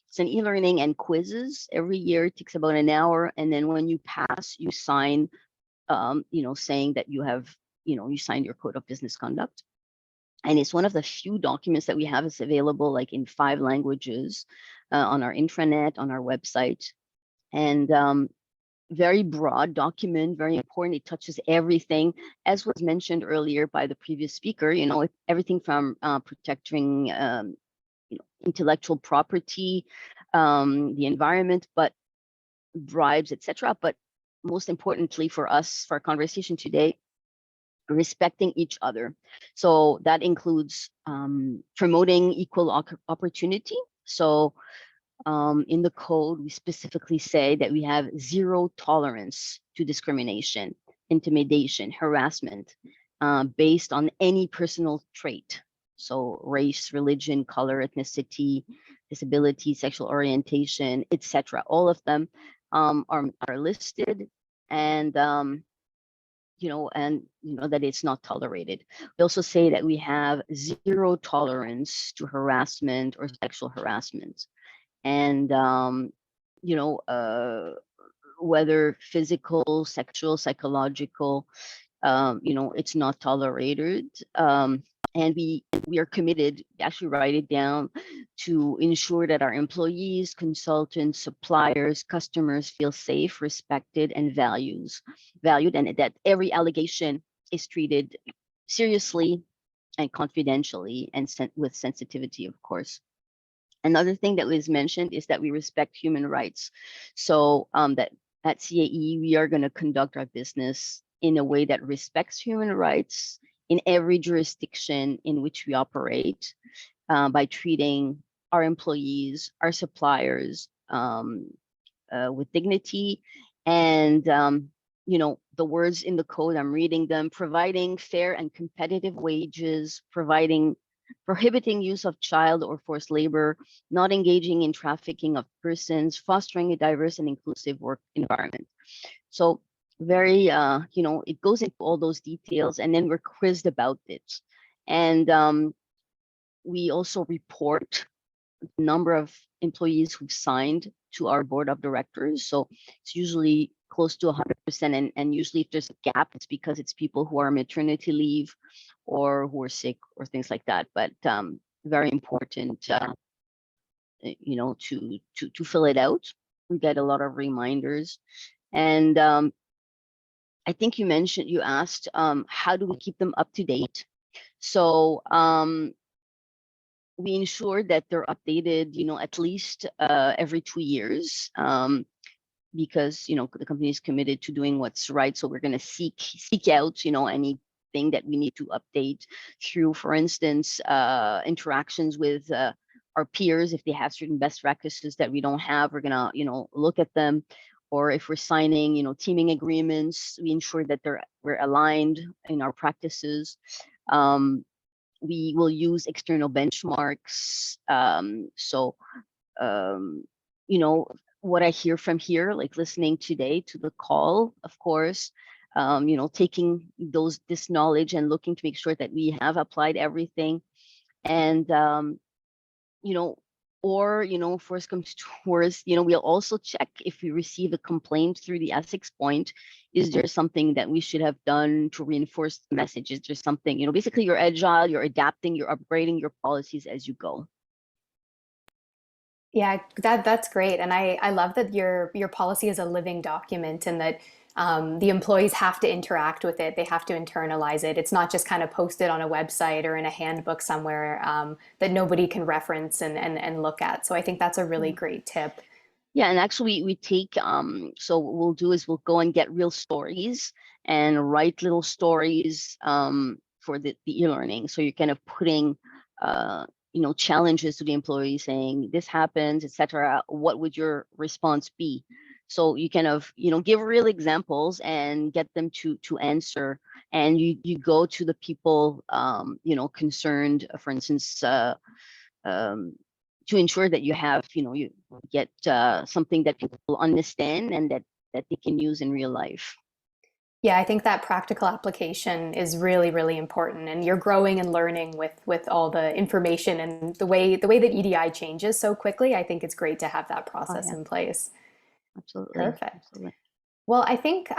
It's an e-learning and quizzes every year. It takes about an hour. And then when you pass, you sign, saying that you have, you signed your code of business conduct. And it's one of the few documents that we have. It's available like in 5 languages on our intranet, on our website. And very broad document, very important. It touches everything, as was mentioned earlier by the previous speaker, everything from protecting intellectual property, the environment, but bribes, etc. But most importantly for us, for our conversation today, respecting each other. So that includes promoting equal opportunity. So in the code, we specifically say that we have 0 tolerance to discrimination, intimidation, harassment based on any personal trait. So race, religion, color, ethnicity, disability, sexual orientation, etc. All of them are listed, and that it's not tolerated. We also say that we have 0 tolerance to harassment or sexual harassment. And, whether physical, sexual, psychological, it's not tolerated. And we are committed, actually write it down, to ensure that our employees, consultants, suppliers, customers feel safe, respected, and valued, and that every allegation is treated seriously and confidentially and with sensitivity, of course. Another thing that was mentioned is that we respect human rights. So that at CAE, we are going to conduct our business in a way that respects human rights in every jurisdiction in which we operate, by treating our employees, our suppliers, with dignity. And the words in the code, I'm reading them: providing fair and competitive wages, prohibiting use of child or forced labor, not engaging in trafficking of persons, fostering a diverse and inclusive work environment. So very, it goes into all those details, and then we're quizzed about it. And we also report the number of employees who've signed to our board of directors. So it's usually close to 100%. And usually if there's a gap, it's because it's people who are on maternity leave or who are sick or things like that. But very important, to fill it out. We get a lot of reminders. And I think you asked, how do we keep them up to date? So we ensure that they're updated, at least every 2 years, because the company is committed to doing what's right. So we're going to seek out anything that we need to update through, for instance, interactions with our peers. If they have certain best practices that we don't have, we're going to look at them. Or if we're signing teaming agreements, we ensure that we're aligned in our practices. We will use external benchmarks. What I hear from here, like listening today to the call, of course, taking this knowledge and looking to make sure that we have applied everything. And, if worse comes to worse, we'll also check if we receive a complaint through the ethics point. Is there something that we should have done to reinforce the message? Is there something, basically you're agile, you're adapting, you're upgrading your policies as you go. Yeah, that's great. And I love that your policy is a living document, and that the employees have to interact with it. They have to internalize it. It's not just kind of posted on a website or in a handbook somewhere that nobody can reference and look at. So I think that's a really great tip. Yeah, and actually we take, so what we'll do is we'll go and get real stories and write little stories for the e-learning. So you're kind of putting, challenges to the employee, saying this happens, etc. What would your response be? So you kind of, give real examples and get them to answer. And you go to the people, concerned, for instance, to ensure that you have, you get something that people understand and that they can use in real life. Yeah, I think that practical application is really, really important, and you're growing and learning with all the information and the way that EDI changes so quickly. I think it's great to have that process in place. Absolutely. Perfect. Absolutely. Well, I think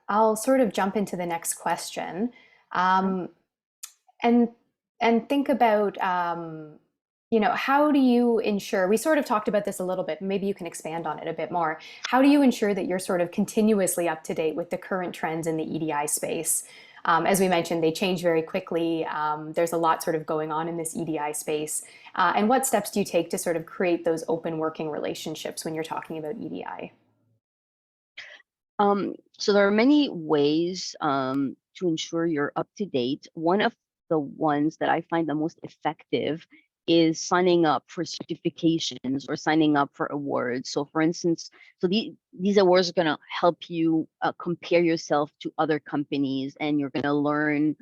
I'll sort of jump into the next question, and think about how do you ensure, we sort of talked about this a little bit, maybe you can expand on it a bit more. How do you ensure that you're sort of continuously up to date with the current trends in the EDI space? As we mentioned, they change very quickly. There's a lot sort of going on in this EDI space. And what steps do you take to sort of create those open working relationships when you're talking about EDI? So there are many ways to ensure you're up to date. One of the ones that I find the most effective is signing up for certifications or signing up for awards. So for instance, these awards are going to help you compare yourself to other companies, and you're going to learn,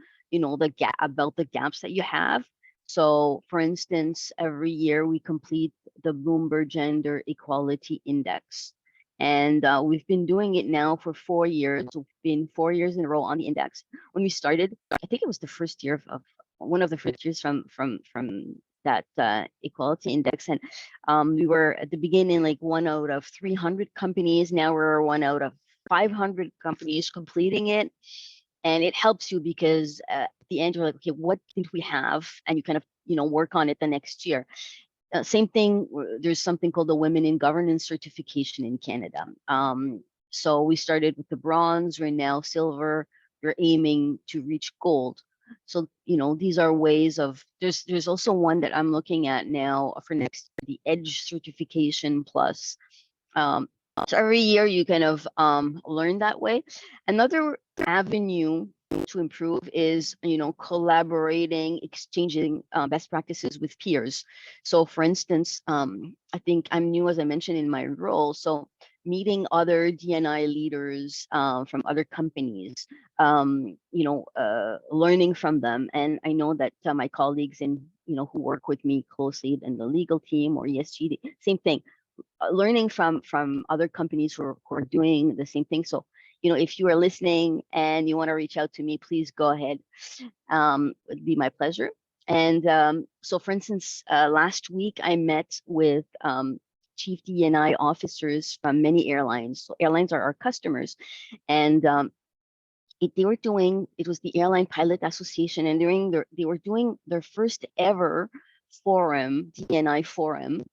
about the gaps that you have. So for instance, every year we complete the Bloomberg Gender Equality Index. And we've been doing it now for 4 years. We've been 4 years in a row on the index. When we started, I think it was the first year of one of the first years from that equality index, and we were at the beginning like 1 out of 300 companies. Now we're 1 out of 500 companies completing it, and it helps you because at the end you're like, okay, what did we have, and you kind of work on it the next year. Same thing, there's something called the Women in Governance certification in Canada. So we started with the bronze, we're now silver, we're aiming to reach gold. So, these are ways of, there's also one that I'm looking at now for next year, the EDGE certification plus. So every year you kind of learn that way. Another avenue to improve is, collaborating, exchanging best practices with peers. So for instance, I think I'm new, as I mentioned, in my role. So meeting other DNI leaders from other companies, learning from them. And I know that my colleagues who work with me closely in the legal team or ESG, same thing, learning from other companies who are doing the same thing. So, if you are listening and you want to reach out to me, please go ahead. It'd be my pleasure. And so, for instance, last week I met with chief D&I officers from many airlines. So airlines are our customers, and it was the Airline Pilot Association, and they were doing their first ever forum, D&I forum,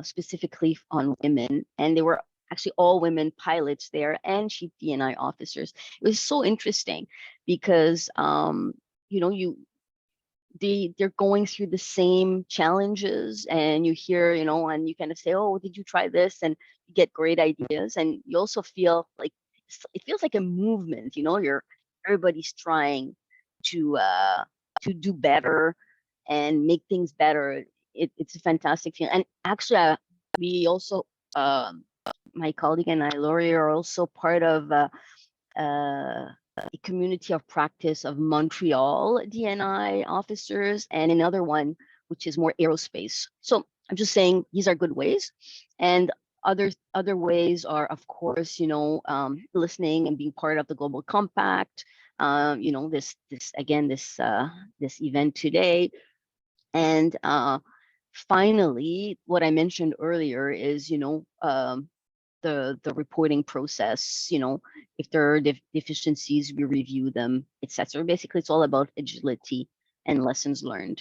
specifically on women, and they were actually all women pilots there and chief D&I officers. It was so interesting because they're going through the same challenges, and you hear, and you kind of say, oh, did you try this? And you get great ideas, and you also feel like it feels like a movement. Everybody's trying to do better and make things better. It's a fantastic feeling. And actually, we also, my colleague and I, Lori, are also part of a community of practice of Montreal DNI officers, and another one which is more aerospace. So I'm just saying these are good ways, and other ways are, of course, listening and being part of the Global Compact. This event today, and finally, what I mentioned earlier is, the reporting process. If there are deficiencies, we review them, etc. Basically, it's all about agility and lessons learned.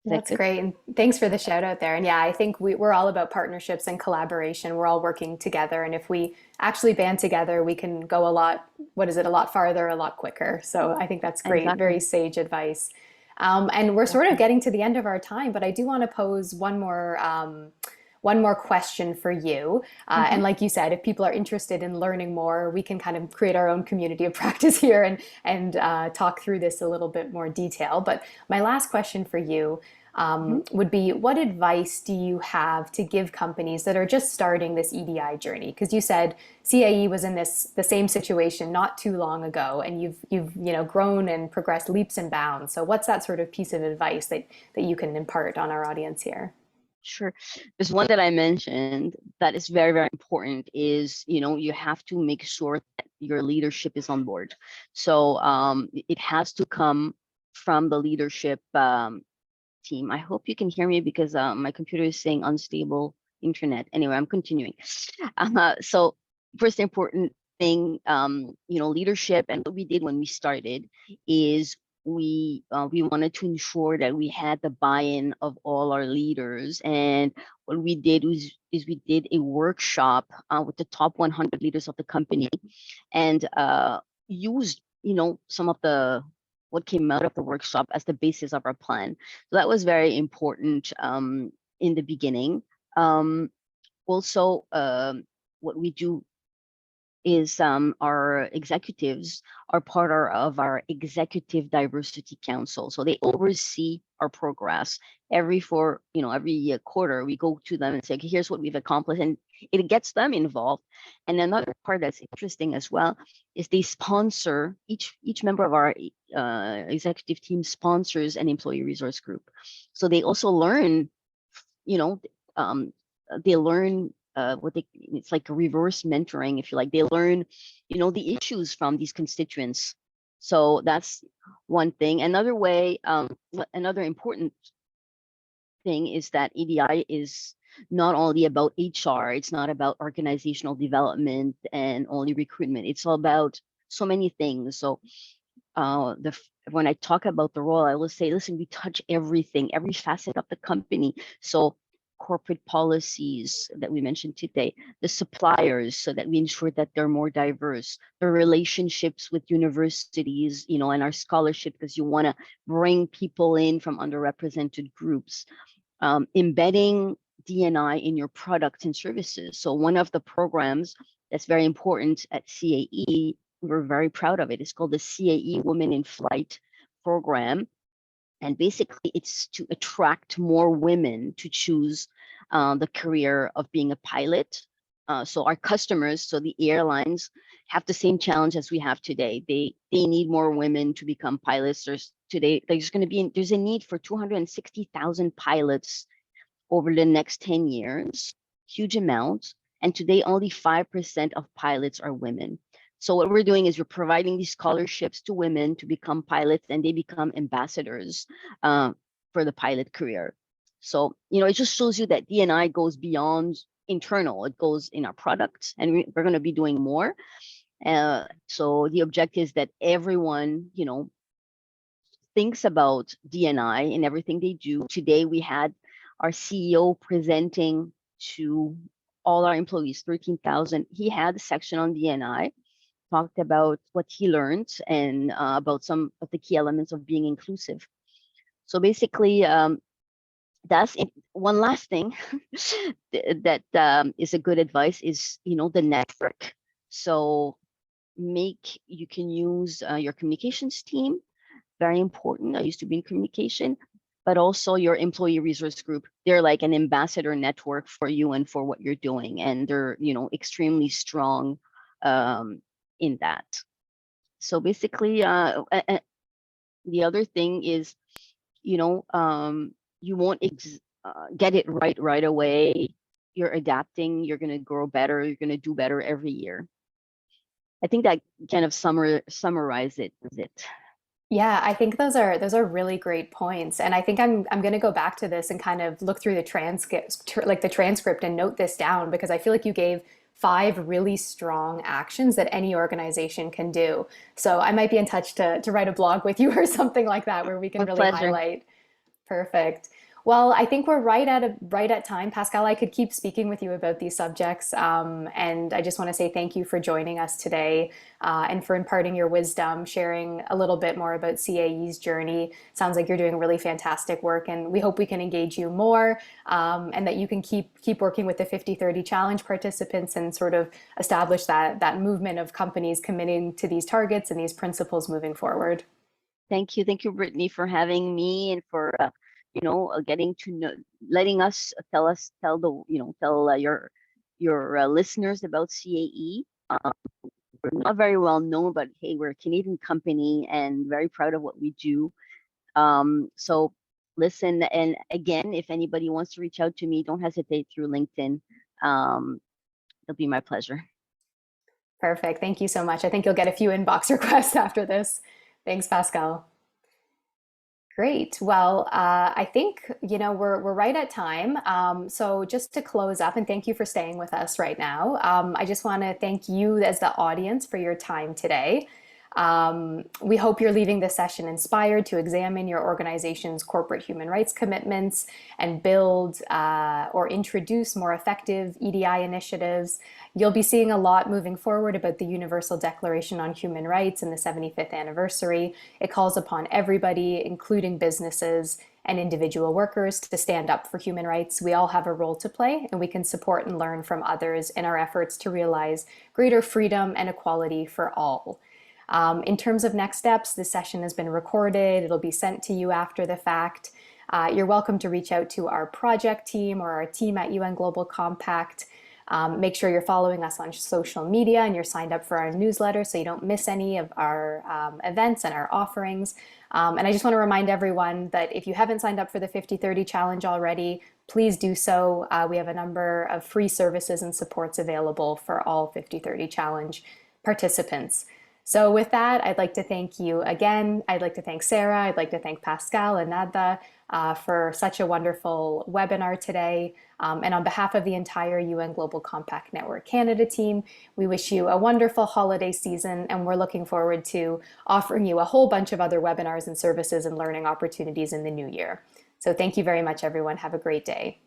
That's great. And thanks for the shout out there. And yeah, I think we're all about partnerships and collaboration. We're all working together. And if we actually band together, we can go a lot farther, a lot quicker. So I think that's great. Exactly. Very sage advice. And we're sort of getting to the end of our time, but I do want to pose one more question for you. And like you said, if people are interested in learning more, we can kind of create our own community of practice here and talk through this a little bit more detail. But my last question for you would be, what advice do you have to give companies that are just starting this EDI journey? Because you said CAE was in the same situation not too long ago, and you've grown and progressed leaps and bounds. So what's that sort of piece of advice that you can impart on our audience here? Sure. There's one that I mentioned that is very, very important is, you have to make sure that your leadership is on board. So it has to come from the leadership team. I hope you can hear me because my computer is saying unstable internet. Anyway, I'm continuing. So first important thing, leadership, and what we did when we started is we wanted to ensure that we had the buy-in of all our leaders. And what we did is we did a workshop with the top 100 leaders of the company, and used some of what came out of the workshop as the basis of our plan. So that was very important in the beginning. Also, what we do is our executives are part of our executive diversity council. So they oversee our progress. Every quarter, we go to them and say, okay, here's what we've accomplished, and it gets them involved. And another part that's interesting as well is they sponsor, each member of our executive team sponsors an employee resource group. So they also learn, it's like a reverse mentoring, if you like. They learn, the issues from these constituents. So that's one thing. Another way, another important thing is that EDI is not only about HR, it's not about organizational development and only recruitment. It's all about so many things. So when I talk about the role, I will say, listen, we touch everything, every facet of the company. So corporate policies that we mentioned today, the suppliers, so that we ensure that they're more diverse, the relationships with universities, and our scholarship, because you want to bring people in from underrepresented groups, embedding D&I in your products and services. So one of the programs that's very important at CAE, we're very proud of it. It's called the CAE Women in Flight program. And basically, it's to attract more women to choose the career of being a pilot. So our customers, so the airlines, have the same challenge as we have today. They need more women to become pilots. There's a need for 260,000 pilots over the next 10 years, huge amount. And today, only 5% of pilots are women. So what we're doing is we're providing these scholarships to women to become pilots, and they become ambassadors for the pilot career. So, it just shows you that D&I goes beyond internal. It goes in our products, and we're going to be doing more. So the objective is that everyone, thinks about D&I in everything they do. Today, we had our CEO presenting to all our employees, 13,000. He had a section on D&I, talked about what he learned and about some of the key elements of being inclusive. So basically, that's it. One last thing that is a good advice is, the network. So you can use your communications team, very important. I used to be in communication, but also your employee resource group. They're like an ambassador network for you and for what you're doing. And they're, extremely strong in that. So basically, the other thing is, you won't get it right away. You're adapting, you're going to grow better, you're going to do better every year. I think that kind of summarize it. Yeah, I think those are really great points. And I think I'm going to go back to this and kind of look through the transcript and note this down, because I feel like you gave 5 really strong actions that any organization can do. So I might be in touch to write a blog with you or something like that where we can With really pleasure. highlight. Perfect. Well, I think we're right at time. Pascal, I could keep speaking with you about these subjects. And I just want to say thank you for joining us today and for imparting your wisdom, sharing a little bit more about CAE's journey. Sounds like you're doing really fantastic work, and we hope we can engage you more and that you can keep working with the 50/30 challenge participants and sort of establish that movement of companies committing to these targets and these principles moving forward. Thank you, Brittany, for having me and for getting to know, letting us tell your listeners about CAE. We're not very well known, but hey, we're a Canadian company and very proud of what we do. So listen, and again, if anybody wants to reach out to me, don't hesitate through LinkedIn. It'll be my pleasure. Perfect. Thank you so much. I think you'll get a few inbox requests after this. Thanks, Pascal. Great. Well, I think, we're right at time. So just to close up, and thank you for staying with us right now. I just want to thank you as the audience for your time today. We hope you're leaving this session inspired to examine your organization's corporate human rights commitments and build or introduce more effective EDI initiatives. You'll be seeing a lot moving forward about the Universal Declaration on Human Rights and the 75th anniversary. It calls upon everybody, including businesses and individual workers, to stand up for human rights. We all have a role to play, and we can support and learn from others in our efforts to realize greater freedom and equality for all. In terms of next steps, this session has been recorded. It'll be sent to you after the fact. You're welcome to reach out to our project team or our team at UN Global Compact. Make sure you're following us on social media and you're signed up for our newsletter so you don't miss any of our events and our offerings. And I just want to remind everyone that if you haven't signed up for the 50/30 challenge already, please do so. We have a number of free services and supports available for all 50/30 challenge participants. So with that, I'd like to thank you again. I'd like to thank Sarah. I'd like to thank Pascal and Nada for such a wonderful webinar today. And on behalf of the entire UN Global Compact Network Canada team, we wish you a wonderful holiday season, and we're looking forward to offering you a whole bunch of other webinars and services and learning opportunities in the new year. So thank you very much, everyone. Have a great day.